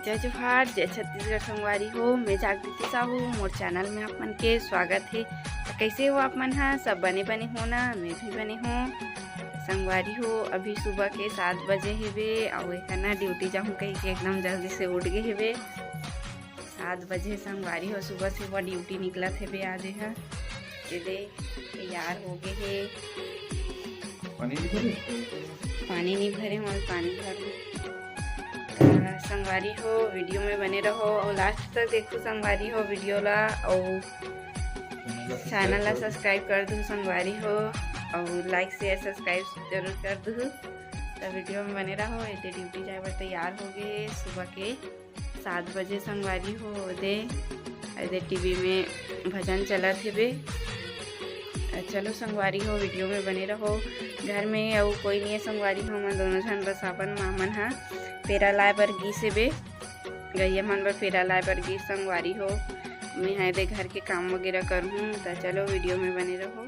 जय जोहार, जय छत्तीसगढ़ संगवारी हो। मैं जागृति साहू, मोर चैनल में आप मन के स्वागत है। तो कैसे हो आप मन? हाँ, सब बने बने हो ना? मैं भी बने हूँ संगवारी हो। अभी सुबह के 7 बजे हेबे और एक ना ड्यूटी जाऊँ कहीं के एकदम जल्दी से उठ गए हेबे। 7 बजे संगवारी हो, सुबह से वो ड्यूटी निकलत हेबे। आज है तैयार हो गए है। पानी नहीं भरे और पानी भर संगवारी हो। वीडियो में बने रहो और लास्ट तक देखो संगवारी हो वीडियो ला, और चैनल ला सब्सक्राइब कर दो संगवारी हो, और लाइक शेयर सब्सक्राइब जरूर कर दो। तो वीडियो में बने रहो। ये ड्यूटी जाए पर तैयार हो गए सुबह के 7 बजे संगवारी हो। दे टीवी में भजन चलत हेबे। चलो संगवारी हो, वीडियो में बने रहो। घर में और कोई नहीं है संगवारी हो, मन दोनों जन बस अपन माँ मन हा पेरा लाए बर गीस हेबे। गैया मन बर पेरा लाए बर गीस संगवारी हो। मैं हाँ दे घर के काम वगैरह करूँ। तो चलो वीडियो में बने रहो।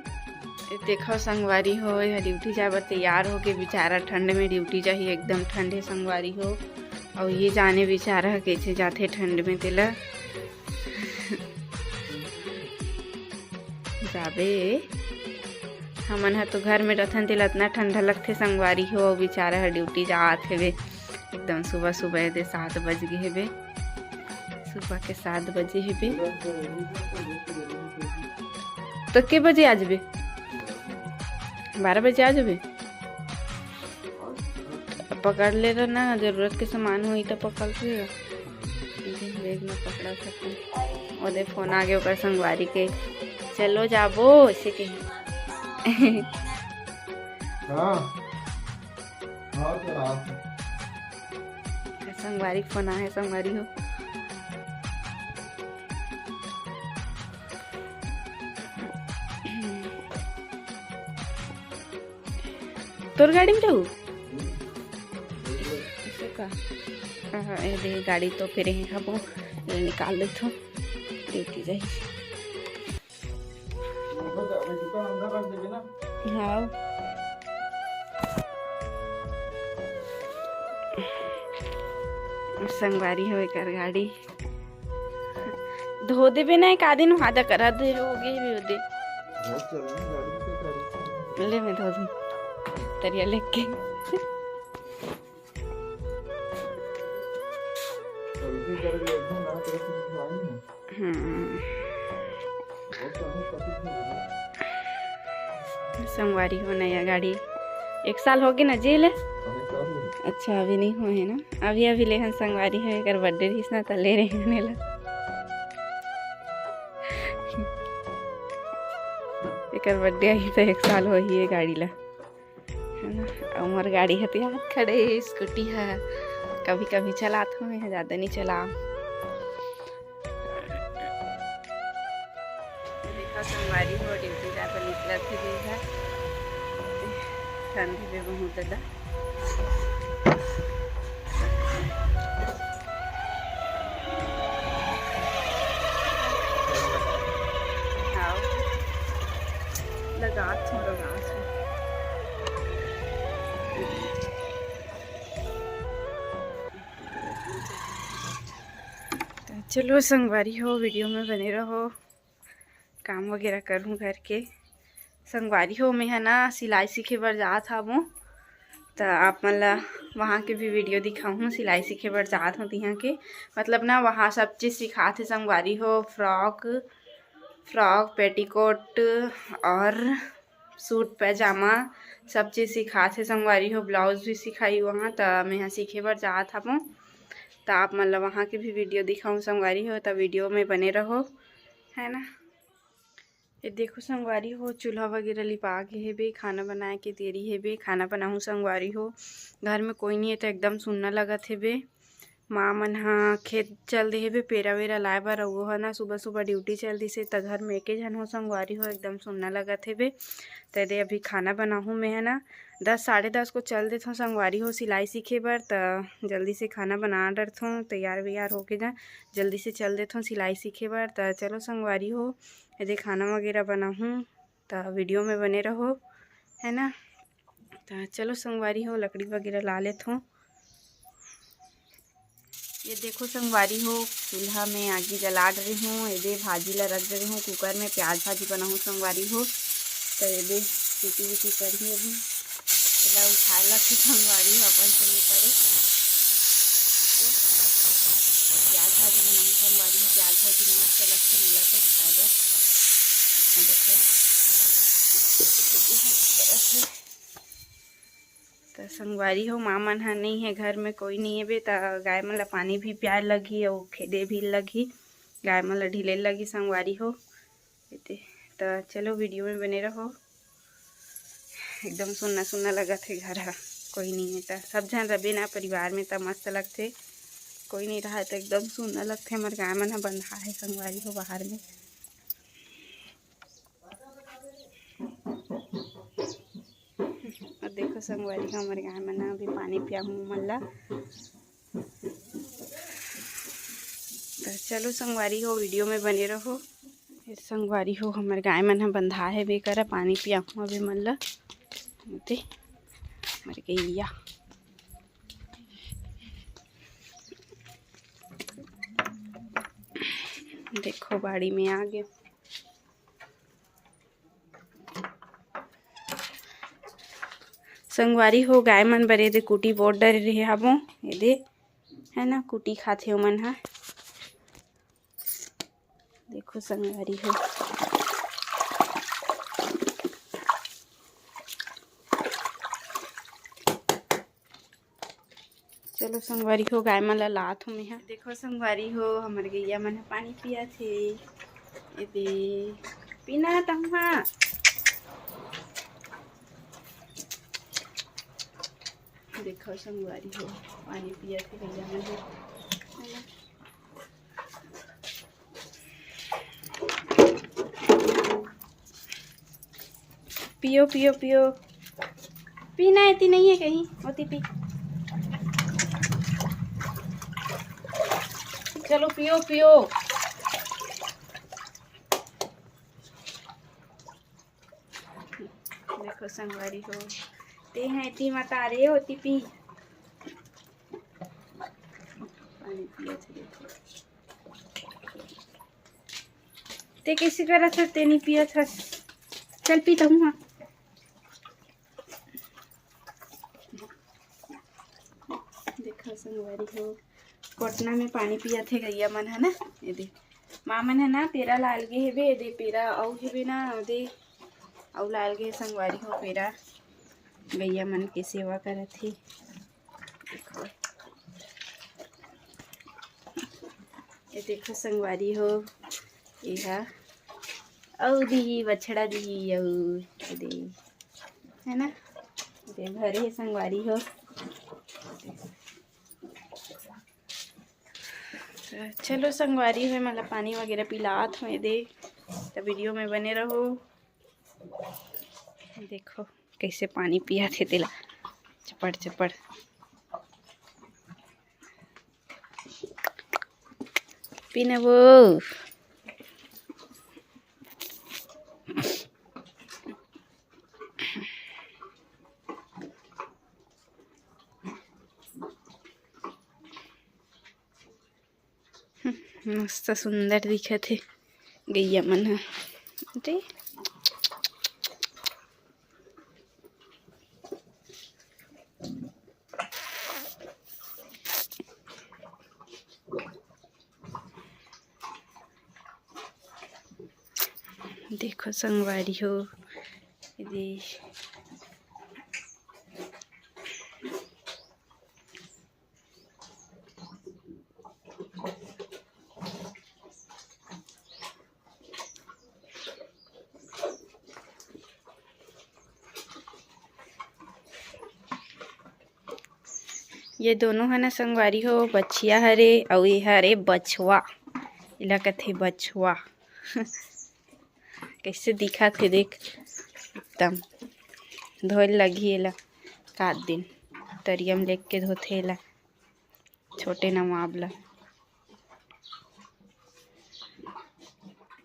देखो संगवारी हो, यह ड्यूटी जाए बर तैयार हो के बेचारा ठंड में ड्यूटी जाही, एकदम ठंडे संगवारी हो। और ये जाने बेचारा कैसे जाते ठंड में तेला जाबे। हमन हा तो घर में रथन तेला इतना ठंडा लगथे संगवारी हो, और बेचारा है ड्यूटी जात हेबे एकदम सुबह सुबह दे 7 बज गए हेबे। सुबह के 7 बजे हेबे। तो के बजे आ जाबे? 12 बजे आ जाबे। पकड़ ले रहा ना, जरूरत के सामान हुई तो पकड़ ले। बैग में पकड़ा सकूँ और दे फोन आ गया ओकर संगवारी के, चलो जाबो ऐसे कहीं। संगवारी फोन आए संगवारी हो। तोर गाड़ी में जाऊ का? हाँ, दे गाड़ी तो फिर ही खाबो निकाल लेथो ड्यूटी जाही। हाँ संगवारी हो कर गाड़ी धो देबे ना, एक आदि आधा करा दे हो गए भी दे ले मैं धो दूँ तरिया लेके। संगवारी हो नया गाड़ी 1 साल हो गए ना जेल। अच्छा अभी नहीं हुए है ना, अभी अभी ले संगवारी है कर बर्थडे रही ना तो ले रहे हैं ला। एक बर्थडे आई तो 1 साल हो ही है गाड़ी ला, है ना। उमर गाड़ी है तो खड़े स्कूटी है, कभी कभी चलाता हूँ, ज़्यादा नहीं चला। देखा संगवारी हो ड्यूटी जा पर निकला थी ठंड में बहुत ज़्यादा। चलो संगवारी हो, वीडियो में बने रहो। काम वगैरह करूँ घर के। संगवारी हो मैं है ना सिलाई सीखे बर जात हूँ, तो आप मतलब वहाँ के भी वीडियो दिखाऊँ। सिलाई सीखे बर जात हूँ यहाँ के, मतलब ना वहाँ सब चीज़ सिखाते संगवारी हो। फ्रॉक पेटीकोट और सूट पैजामा सब चीज़ सिखाते संगवारी हो। ब्लाउज भी सिखाई वहाँ, तो मैं यहाँ सीखे बर जात हूँ। तो आप मतलब वहाँ के भी वीडियो दिखाऊँ संगवारी हो, तो वीडियो में बने रहो, है ना। ये देखो संगवारी हो, चूल्हा वगैरह लिपा के हेबे, खाना बनाए के देरी हेबे। खाना बनाऊँ संगवारी हो, घर में कोई नहीं है तो एकदम सुनना लगत हेबे। माँ मन हाँ खेत चल दे हेबे पेरा वेरा लाए बर, और वो है ना सुबह सुबह ड्यूटी चल दी से, तो घर में एके जन हो संगवारी हो, एकदम सुनना लगत हेबे। तो दे अभी खाना बनाऊँ मैं है ना 10 साढ़े 10 को चल देता हूँ संगवारी हो सिलाई सीखे बर। तो जल्दी से खाना बना डरता हूँ, तैयार व्यार होके जा जल्दी से चल देता हूँ सिलाई सीखे बर। तो चलो संगवारी हो, यदि खाना वगैरह बनाऊँ तो वीडियो में बने रहो, है ना। तो चलो संगवारी हो लकड़ी वगैरह ला लेता हूँ। ये देखो संगवारी हो, चूल्हा में आगी जला रही हूँ। ये भाजी ला रख रही हूँ कुकर में, प्याज भाजी बनाऊँ संगवारी हो। तो ये सीटी वीटी करी अभी एला उठा ला फिर संगवारी हो अपन से करे प्याज भाजी बनाऊँ संगवारी हो। प्याज भाजी में अच्छा लगता है मोला तो खाएगा। देखो तो संगवारी हो माँ मन हा नहीं है घर में, कोई नहीं है बे, तो गाय मन ला पानी भी प्यार लगी और खेदे भी लगी, गाय मन ला ढिले लगी संगवारी हो। तो चलो वीडियो में बने रहो। एकदम सुनना सुनना लगा थे घर हा, कोई नहीं है तो सब जन रबे ना परिवार में तो मस्त लगते, कोई नहीं रहा तो एकदम सुनना लगते। हमारे गाय मन हा बंधा है संगवारी हो बाहर में। और देखो संगवारी हो हमारे गाय मन अभी पानी पिया हूँ मन ला। तो चलो संगवारी हो वीडियो में बने रहो। संगवारी हो हमारे गाय मन हा बंधा है बेकरा, पानी पिया हूँ अभी मन ला। मर गैया देखो बाड़ी में आ गया। संगवारी हो गाय मन बरे दे कुटी बोट डरे रहे हाबो, ये दे है ना कुटी खाथे मन हा। देखो संगवारी हो चलो संगवारी हो गाय मन ला लात हूँ मैं। देखो संगवारी हो हमारे गैया मन पानी पिया थे, ये दे पीना तहाँ। देखो संगवारी हो पानी पिया थे गैया मन। पियो पियो पियो, पीना इतनी नहीं है कहीं होती पी। चलो पियो पियो। देखो संगवारी हो ते हैं इतनी मता रहे होती पी पानी पिया थे। देखो ते कैसे करा था, ते नहीं पिया था। चल पीता हूँ। देखो संगवारी हो कोटना में पानी पिया थे गैया मन है ना। ये दे माँ मन है ना पेरा लाल गे हेबे, ये दे पेरा औ हेबे ना दे औ लाल गे संगवारी हो पेरा गैया मन के सेवा करत थे। देखो ये देखो संगवारी हो यह औ दी बछड़ा दी औ दे है ना, दे भरे है संगवारी हो। चलो संगवारी हो मतलब पानी वगैरह पिलात हुए दे, तो वीडियो में बने रहो। देखो कैसे पानी पिया थे तेला चपड़ चपड़। पीने वो मस्त सुंदर दिखे थे गैया मन हा। देखो संगवारी हो ये ये दोनों है ना संगवारी हो बछिया हरे और ये हरे बछवा, इला कथे बछवा। कैसे दिखा थे देख, एकदम धोल लगी एला काट दिन तरियम लेक के धोथे एला छोटे नवाब ला।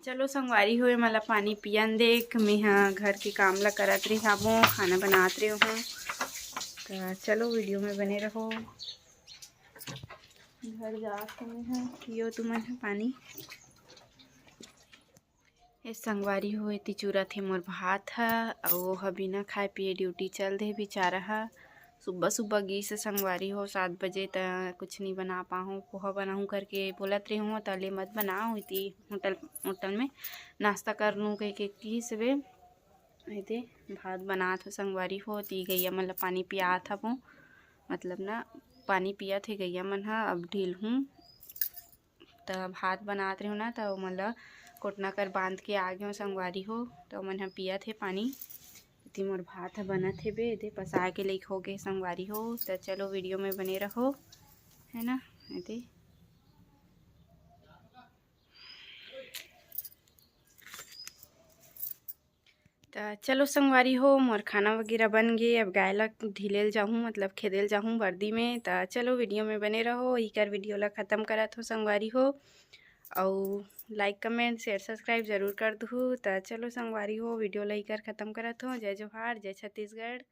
चलो संगवारी हुए मला पानी पियन देख, मैं हाँ घर के काम ला करत रही हाबो, खाना बनात रही हूँ। तो चलो वीडियो में बने रहो। घर जात हैं पियो तुमन पानी। ए संगवारी हो इति चूरत हे मोर भात ह अउ ओहा बिना खाए पिए ड्यूटी चल दे बेचारा ह। सुबह सुबह गिस संगवारी हो 7 बजे त कुछ नहीं बना पाहूँ। पोहा बनाऊँ करके बोलत रही हूँ तले मत बनाओ इति होटल में नाश्ता कर लूँ कह के गिस वे। इति भात बनात हो संगवारी हो ती गैया मन ला पानी पियात हबो मतलब ना पानी पियत हे गैया मन ह। अब ढील हूँ त भात बनात रही हूँ ना त ओमन ला कोटना कर बांध के आ गए संगवारी हो तो मन ह पियत हे पानी। इति मोर भात ह बनत हे बे दे पसाए के लइक हो गए संगवारी हो। तो चलो वीडियो में बने रहो है ना। इति तो चलो संगवारी हो मोर खाना वगैरह बन गए। अब गाय ला ढीलेल जाहूँ मतलब खेदेल जाहूँ वर्दी में। तो चलो वीडियो में बने रहो इकर वीडियो ला ख़त्म करत हो संगवारी हो और लाइक कमेंट शेयर सब्सक्राइब जरूर कर दहु। तो चलो संगवारी हो वीडियो ला इकर ख़त्म करत हो। जय जोहार जय छत्तीसगढ़।